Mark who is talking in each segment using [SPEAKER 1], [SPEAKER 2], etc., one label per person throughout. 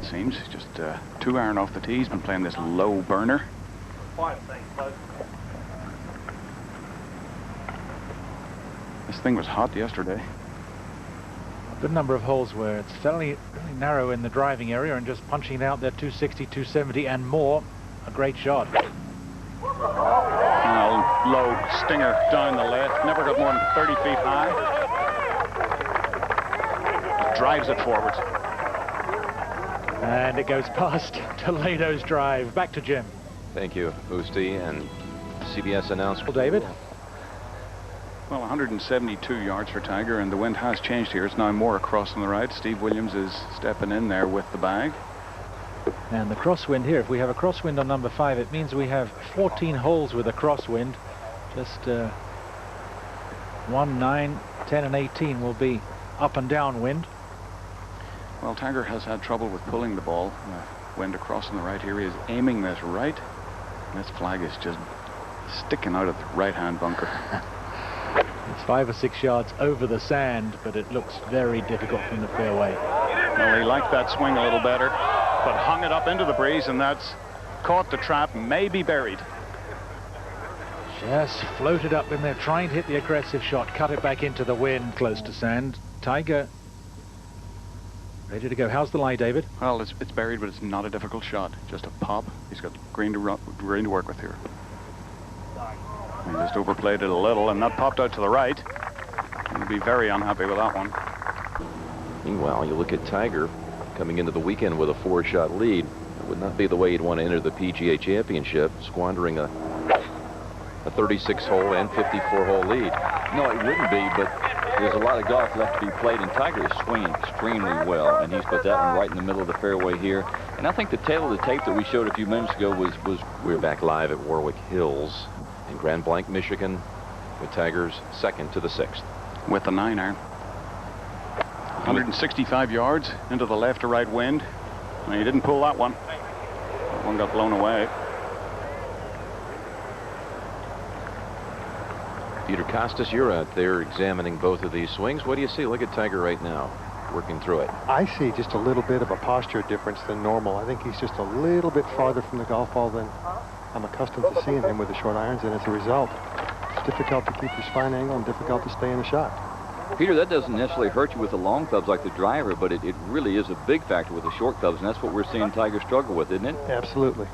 [SPEAKER 1] seems. Just 2 iron off the tee. He's been playing this low burner. This thing was hot yesterday.
[SPEAKER 2] A good number of holes where it's fairly narrow in the driving area and just punching it out there 260, 270 and more. A great shot.
[SPEAKER 1] Low stinger down the left. Never got more than 30 feet high. Drives it forward.
[SPEAKER 2] And it goes past Toledo's drive. Back to Jim.
[SPEAKER 3] Thank you, Boosty, and CBS announcer.
[SPEAKER 2] David.
[SPEAKER 1] Well, 172 yards for Tiger, and the wind has changed here. It's now more across on the right. Steve Williams is stepping in there with the bag.
[SPEAKER 2] And the crosswind here, if we have a crosswind on number 5, it means we have 14 holes with a crosswind. Just 1, 9, 10 and 18 will be up and down wind.
[SPEAKER 1] Well, Tiger has had trouble with pulling the ball. Wind across on the right here. He is aiming this right. And this flag is just sticking out of the right-hand bunker.
[SPEAKER 2] It's 5 or 6 yards over the sand, but it looks very difficult from the fairway.
[SPEAKER 1] Well, he liked that swing a little better, but hung it up into the breeze, and that's caught the trap, maybe buried.
[SPEAKER 2] Just floated up in there, trying to hit the aggressive shot, cut it back into the wind, close to sand. Tiger ready to go. How's the lie, David?
[SPEAKER 1] Well, it's buried, but it's not a difficult shot. Just a pop. He's got green to work with here. He just overplayed it a little, and that popped out to the right. He'll be very unhappy with that one.
[SPEAKER 3] Meanwhile, you look at Tiger coming into the weekend with a 4-shot lead. It would not be the way he'd want to enter the PGA Championship, squandering a 36-hole and 54-hole lead.
[SPEAKER 4] No, it wouldn't be, but there's a lot of golf left to be played, and Tiger is swinging extremely well, and he's put that one right in the middle of the fairway here. And I think the tail of the tape that we showed a few minutes ago was
[SPEAKER 3] We're back live at Warwick Hills in Grand Blanc, Michigan, with Tiger's second to the 6th.
[SPEAKER 1] With the 9 iron. 165 yards into the left to right wind. And he didn't pull that one. That one got blown away.
[SPEAKER 3] Peter Costas, you're out there examining both of these swings. What do you see? Look at Tiger right now, working through it.
[SPEAKER 5] I see just a little bit of a posture difference than normal. I think he's just a little bit farther from the golf ball than I'm accustomed to seeing him with the short irons, and as a result, it's difficult to keep your spine angle and difficult to stay in the shot.
[SPEAKER 4] Peter, that doesn't necessarily hurt you with the long clubs like the driver, but it really is a big factor with the short clubs, and that's what we're seeing Tiger struggle with, isn't it?
[SPEAKER 5] Absolutely.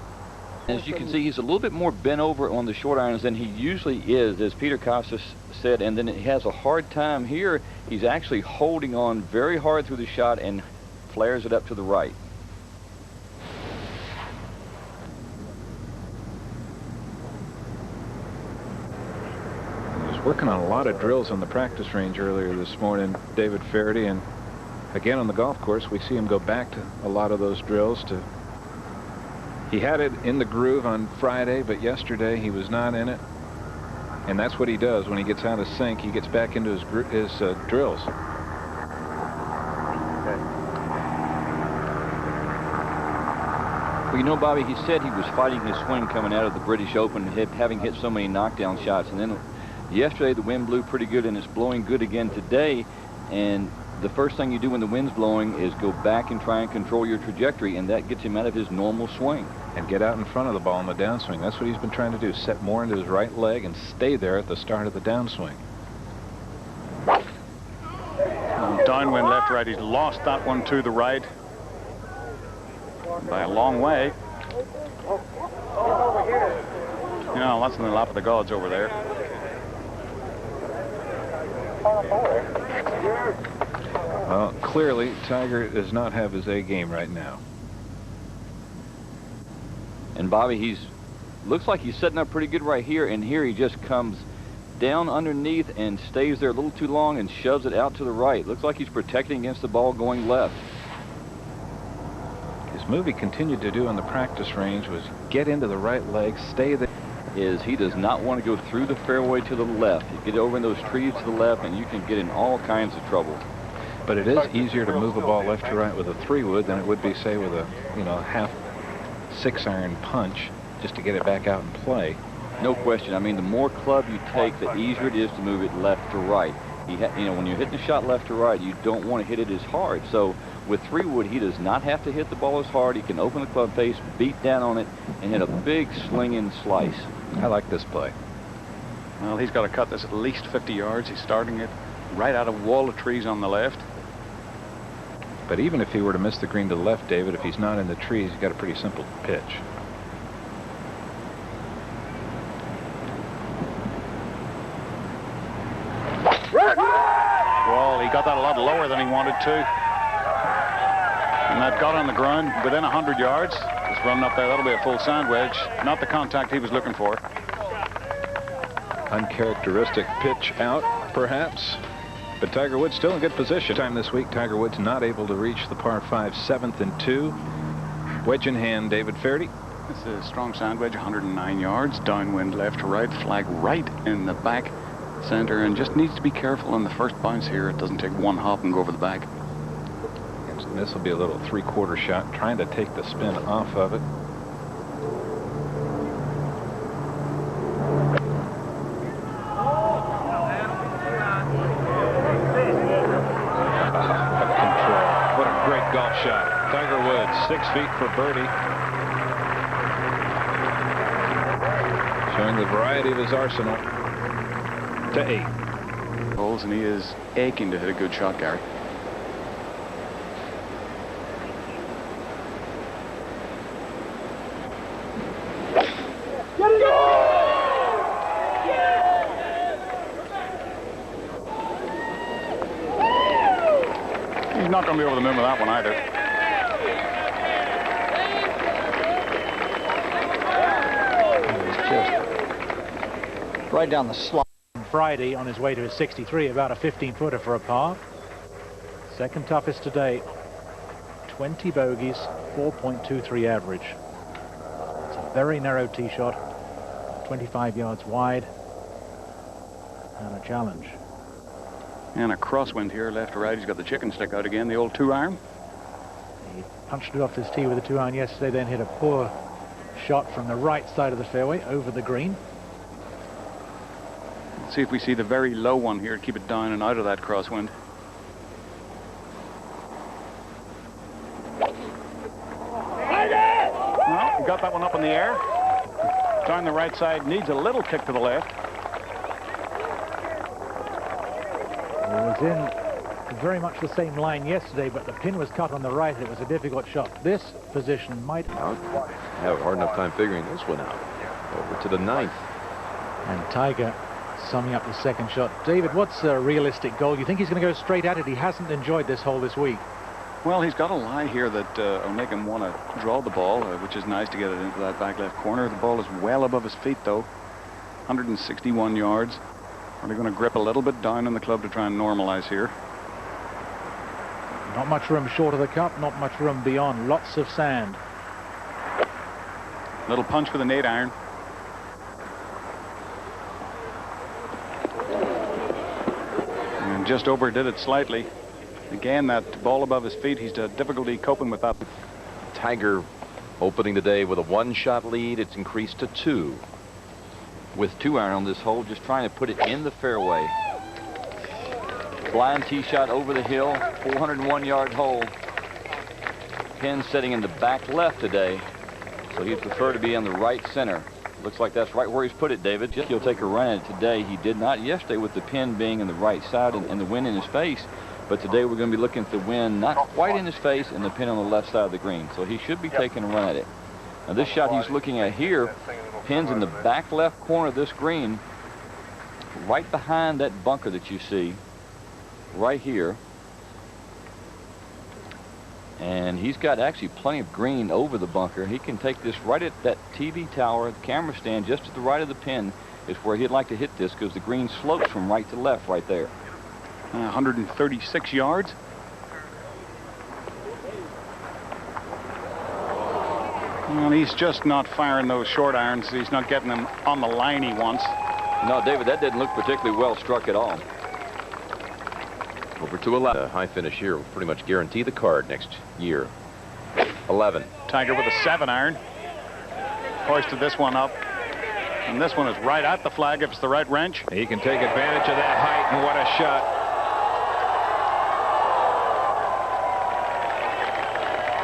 [SPEAKER 4] As you can see, he's a little bit more bent over on the short irons than he usually is, as Peter Costas said, and then he has a hard time here. He's actually holding on very hard through the shot and flares it up to the right.
[SPEAKER 6] Working on a lot of drills on the practice range earlier this morning, David Faraday, and again on the golf course we see him go back to a lot of those drills. He had it in the groove on Friday, but yesterday he was not in it, and that's what he does when he gets out of sync. He gets back into his drills.
[SPEAKER 4] Well, you know, Bobby, he said he was fighting his swing coming out of the British Open, having hit so many knockdown shots, and then yesterday the wind blew pretty good, and it's blowing good again today. And the first thing you do when the wind's blowing is go back and try and control your trajectory, and that gets him out of his normal swing.
[SPEAKER 6] And get out in front of the ball in the downswing. That's what he's been trying to do, set more into his right leg and stay there at the start of the downswing.
[SPEAKER 1] Downwind left right. He's lost that one to the right by a long way. You know, that's in the lap of the gods over there.
[SPEAKER 6] Well, clearly Tiger does not have his A game right now.
[SPEAKER 4] And Bobby, looks like he's setting up pretty good right here, and here he just comes down underneath and stays there a little too long and shoves it out to the right. Looks like he's protecting against the ball going left.
[SPEAKER 6] His move he continued to do on the practice range was get into the right leg, stay there.
[SPEAKER 4] He does not want to go through the fairway to the left. You get over in those trees to the left, and you can get in all kinds of trouble.
[SPEAKER 6] But it is easier to move a ball left to right with a 3-wood than it would be, say, with a, half 6-iron punch, just to get it back out and play.
[SPEAKER 4] No question. I mean, the more club you take, the easier it is to move it left to right. You know, when you're hitting a shot left to right, you don't want to hit it as hard. So with 3-wood, he does not have to hit the ball as hard. He can open the club face, beat down on it, and hit a big slinging slice.
[SPEAKER 6] I like this play.
[SPEAKER 1] Well, he's got to cut this at least 50 yards. He's starting it right out of a wall of trees on the left.
[SPEAKER 6] But even if he were to miss the green to the left, David, if he's not in the trees, he's got a pretty simple pitch.
[SPEAKER 1] Well, he got that a lot lower than he wanted to. And that got on the ground within 100 yards. Just running up there, that'll be a full sand wedge. Not the contact he was looking for.
[SPEAKER 6] Uncharacteristic pitch out, perhaps. But Tiger Woods still in good position. Time this week, Tiger Woods not able to reach the par 5 7th and 2. Wedge in hand, David Feherty.
[SPEAKER 1] It's a strong sand wedge, 109 yards. Downwind left to right, flag right in the back center, and just needs to be careful on the first bounce here. It doesn't take one hop and go over the back.
[SPEAKER 6] And this will be a little 3/4 shot, trying to take the spin off of it. Shot. Tiger Woods, 6 feet for birdie. Showing the variety of his arsenal to 8.
[SPEAKER 1] Holes, and he is aching to hit a good shot, Gary. He's not going to be over the moon with that one either.
[SPEAKER 2] Just right down the slot. Friday on his way to his 63, about a 15-footer for a par. Second toughest today. 20 bogeys, 4.23 average. It's a very narrow tee shot, 25 yards wide, and a challenge.
[SPEAKER 1] And a crosswind here, left to right. He's got the chicken stick out again, the old 2-iron.
[SPEAKER 2] He punched it off his tee with a 2-iron yesterday, then hit a poor shot from the right side of the fairway over the green.
[SPEAKER 1] Let's see if we see the very low one here to keep it down and out of that crosswind. No, he got that one up in the air. Down the right side, needs a little kick to the left.
[SPEAKER 2] It was in very much the same line yesterday, but the pin was cut on the right. It was a difficult shot. This position might
[SPEAKER 3] Have a hard enough time figuring this one out. Over to the 9th.
[SPEAKER 2] And Tiger summing up the second shot. David, what's a realistic goal? You think he's going to go straight at it? He hasn't enjoyed this hole this week.
[SPEAKER 1] Well, he's got a lie here that will make him want to draw the ball, which is nice to get it into that back left corner. The ball is well above his feet, though. 161 yards. Are they going to grip a little bit down on the club to try and normalize here?
[SPEAKER 2] Not much room short of the cup, not much room beyond. Lots of sand.
[SPEAKER 1] Little punch with an 8-iron. And just overdid it slightly. Again, that ball above his feet, he's had difficulty coping with that.
[SPEAKER 3] Tiger opening the day with a 1-shot lead. It's increased to 2.
[SPEAKER 4] With 2-iron on this hole, just trying to put it in the fairway. Blind tee shot over the hill, 401-yard hole. Pin setting in the back left today, so he'd prefer to be on the right center. Looks like that's right where he's put it, David. He'll take a run at it today. He did not yesterday with the pin being in the right side and the wind in his face. But today we're going to be looking at the wind not quite in his face and the pin on the left side of the green. So he should be taking a run at it. Now this shot he's looking at here, pins in the back left corner of this green, right behind that bunker that you see, right here. And he's got actually plenty of green over the bunker. He can take this right at that TV tower, the camera stand just to the right of the pin is where he'd like to hit this, because the green slopes from right to left right there.
[SPEAKER 1] 136 yards. And he's just not firing those short irons. He's not getting them on the line he wants.
[SPEAKER 4] No, David, that didn't look particularly well struck at all.
[SPEAKER 3] Over to 11. A high finish here will pretty much guarantee the card next year. 11.
[SPEAKER 1] Tiger with a 7-iron. Hoisted this one up. And this one is right at the flag if it's the right wrench.
[SPEAKER 6] He can take advantage of that height, and what a shot.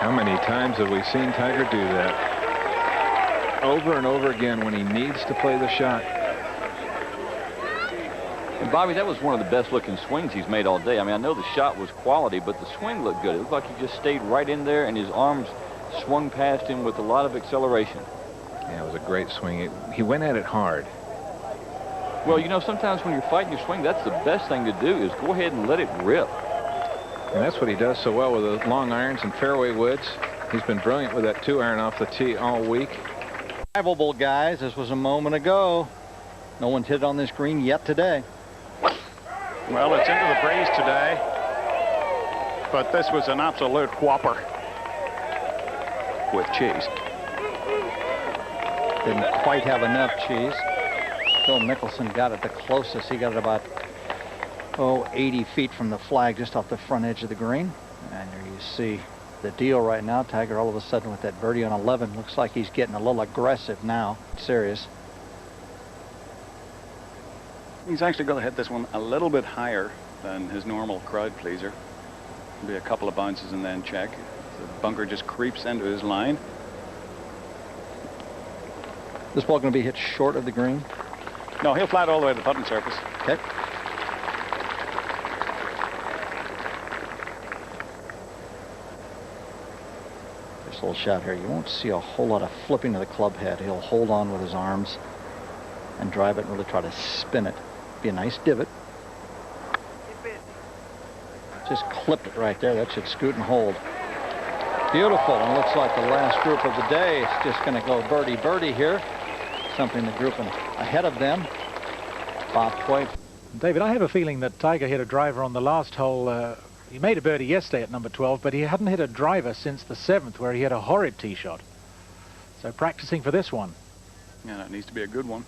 [SPEAKER 6] How many times have we seen Tiger do that? Over and over again when he needs to play the shot.
[SPEAKER 4] And Bobby, that was one of the best looking swings he's made all day. I mean, I know the shot was quality, but the swing looked good. It looked like he just stayed right in there, and his arms swung past him with a lot of acceleration.
[SPEAKER 6] Yeah, it was a great swing. He went at it hard.
[SPEAKER 4] Well, you know, sometimes when you're fighting your swing, that's the best thing to do is go ahead and let it rip.
[SPEAKER 6] And that's what he does so well with the long irons and fairway woods. He's been brilliant with that 2-iron off the tee all week.
[SPEAKER 2] Rivalable guys, this was a moment ago. No one's hit on this green yet today.
[SPEAKER 1] Well, it's into the breeze today, but this was an absolute whopper with cheese.
[SPEAKER 2] Didn't quite have enough cheese. Phil Mickelson got it the closest. He got it about 80 feet from the flag, just off the front edge of the green. And there you see the deal right now. Tiger all of a sudden with that birdie on 11 looks like he's getting a little aggressive now. Serious.
[SPEAKER 1] He's actually going to hit this one a little bit higher than his normal crowd pleaser. Be a couple of bounces and then check. The bunker just creeps into his line.
[SPEAKER 2] This ball going to be hit short of the green?
[SPEAKER 1] No, he'll fly it all the way to the putting surface.
[SPEAKER 2] Okay. This little shot here, you won't see a whole lot of flipping to the club head. He'll hold on with his arms and drive it and really try to spin it. Be a nice divot. Just clipped it right there. That should scoot and hold. Beautiful. And looks like the last group of the day is just going to go birdie birdie here. Something the group ahead of them. Bob Twite.
[SPEAKER 7] David, I have a feeling that Tiger hit a driver on the last hole. He made a birdie yesterday at number 12, but he hadn't hit a driver since the 7th, where he had a horrid tee shot. So practicing for this one.
[SPEAKER 1] Yeah, that needs to be a good one.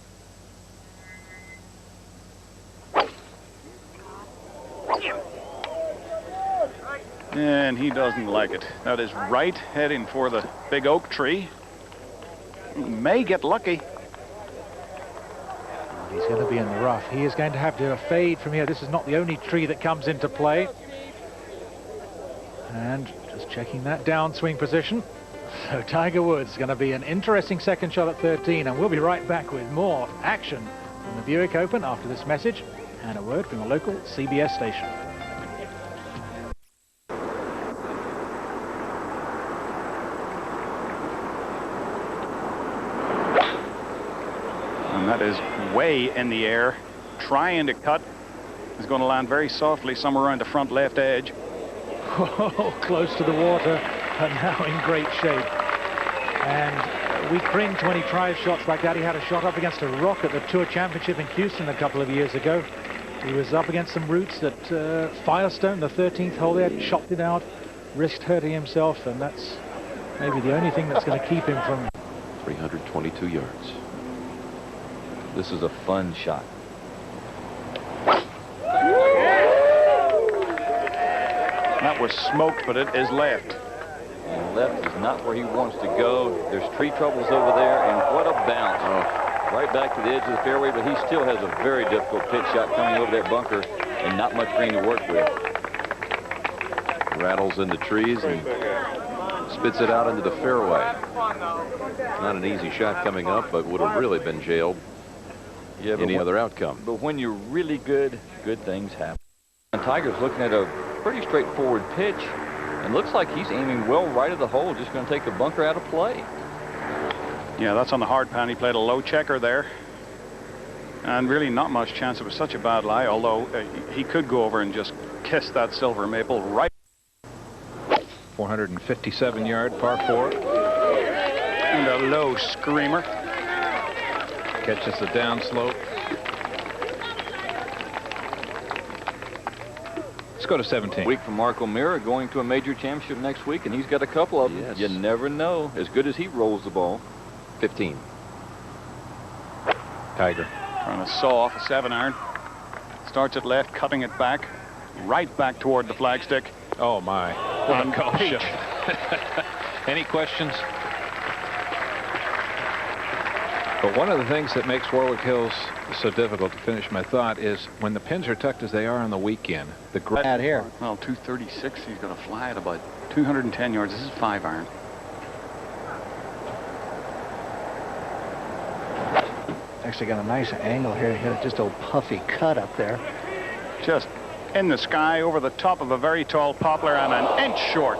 [SPEAKER 1] And he doesn't like it. That is right, heading for the big oak tree. He may get lucky.
[SPEAKER 7] He's going to be in the rough. He is going to have to fade from here. This is not the only tree that comes into play. And just checking that downswing position. So Tiger Woods is going to be an interesting second shot at 13, and we'll be right back with more action from the Buick Open after this message and a word from the local CBS station.
[SPEAKER 1] And that is way in the air, trying to cut. Is going to land very softly somewhere around the front left edge.
[SPEAKER 7] Oh, close to the water, and now in great shape. And we cringe when he tries shots like that. He had a shot up against a rock at the Tour Championship in Houston a couple of years ago. He was up against some roots at Firestone, the 13th hole there, chopped it out, risked hurting himself, and that's maybe the only thing that's going to keep him from...
[SPEAKER 3] 322 yards.
[SPEAKER 4] This is a fun shot.
[SPEAKER 1] That was smoked, but it is left.
[SPEAKER 4] And left is not where he wants to go. There's tree troubles over there, and what a bounce. Oh, right back to the edge of the fairway, but he still has a very difficult pitch shot coming over that bunker and not much green to work with.
[SPEAKER 3] Rattles in the trees and spits it out into the fairway. Not an easy shot coming up, but would have really been jailed.
[SPEAKER 4] Yeah,
[SPEAKER 3] any other outcome.
[SPEAKER 4] But when you're really good, good things happen. And Tiger's looking at a pretty straightforward pitch, and looks like he's aiming well right of the hole, just going to take the bunker out of play.
[SPEAKER 1] Yeah, that's on the hard pan. He played a low checker there, and really not much chance. It was such a bad lie, although he could go over and just kiss that silver maple right.
[SPEAKER 6] 457-yard par 4.
[SPEAKER 1] And a low screamer.
[SPEAKER 6] Catches the downslope. Let's go to 17.
[SPEAKER 4] Week from Mark O'Meara, going to a major championship next week, and he's got a couple of them.
[SPEAKER 3] Yes.
[SPEAKER 4] You never know, as good as he rolls the ball.
[SPEAKER 3] 15.
[SPEAKER 6] Tiger.
[SPEAKER 1] Trying to saw off a 7-iron. Starts it left, cutting it back, right back toward the flagstick.
[SPEAKER 6] Oh, my. What a golf shot. Any questions? But one of the things that makes Warwick Hills so difficult, to finish my thought, is when the pins are tucked as they are on the weekend. The
[SPEAKER 2] Out here.
[SPEAKER 1] Well, 236. He's going to fly at about 210 yards. This is 5 iron.
[SPEAKER 2] Actually got a nice angle here. Hit just a puffy cut up there.
[SPEAKER 1] Just in the sky over the top of a very tall poplar and an inch short.